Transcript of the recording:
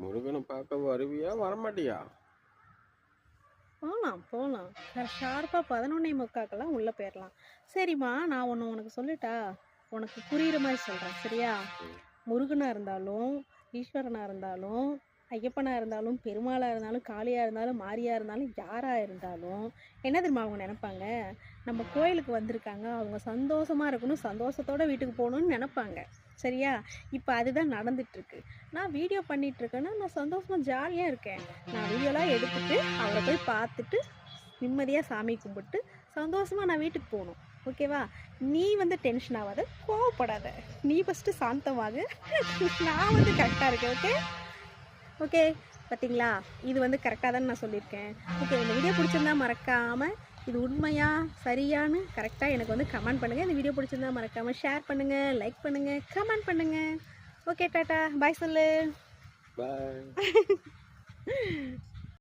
முருகனை பார்க்க வருவியா வரமாட்டியா? போகலாம் போகலாம். ஷார்ப்பாக 11:45க்கெல்லாம் உள்ளே போயிடலாம். சரிம்மா, நான் ஒன்று உனக்கு சொல்லட்டா? உனக்கு புரிகிற மாதிரி சொல்கிறேன், சரியா? முருகனாக இருந்தாலும், ஈஸ்வரனாக இருந்தாலும், ஐயப்பனாக இருந்தாலும், பெருமாளாக இருந்தாலும், காளியாக இருந்தாலும், மாரியாக இருந்தாலும், யாராக இருந்தாலும் என்ன தெரியுமா அவங்க நினைப்பாங்க? நம்ம கோயிலுக்கு வந்திருக்காங்க, அவங்க சந்தோஷமாக இருக்கணும், சந்தோஷத்தோடு வீட்டுக்கு போகணுன்னு நினப்பாங்க, சரியா? இப்போ அதுதான் நடந்துகிட்ருக்கு. நான் வீடியோ பண்ணிகிட்ருக்கேன்னா நான் சந்தோஷமாக ஜாலியாக இருக்கேன். நான் வீடியோலாம் எடுத்துகிட்டு அவரை போய் பார்த்துட்டு நிம்மதியாக சாமி கும்பிட்டு சந்தோஷமாக நான் வீட்டுக்கு போகணும், ஓகேவா? நீ வந்து டென்ஷன் ஆகாத, கோவப்படாத, நீ ஃபஸ்ட்டு சாந்தமாக. நான் வந்து கரெக்டாக இருக்கேன், ஓகே ஓகே. பார்த்தீங்களா, இது வந்து கரெக்டாக தானே நான் சொல்லியிருக்கேன். ஓகே, இந்த வீடியோ பிடிச்சிருந்தா மறக்காமல் இது உண்மையா சரியான்னு கரெக்டாக எனக்கு வந்து கமெண்ட் பண்ணுங்கள். இந்த வீடியோ பிடிச்சிருந்தா மறக்காமல் ஷேர் பண்ணுங்கள், லைக் பண்ணுங்கள், கமெண்ட் பண்ணுங்கள். ஓகே, டாட்டா, பாய் சொல்லு. பாய்.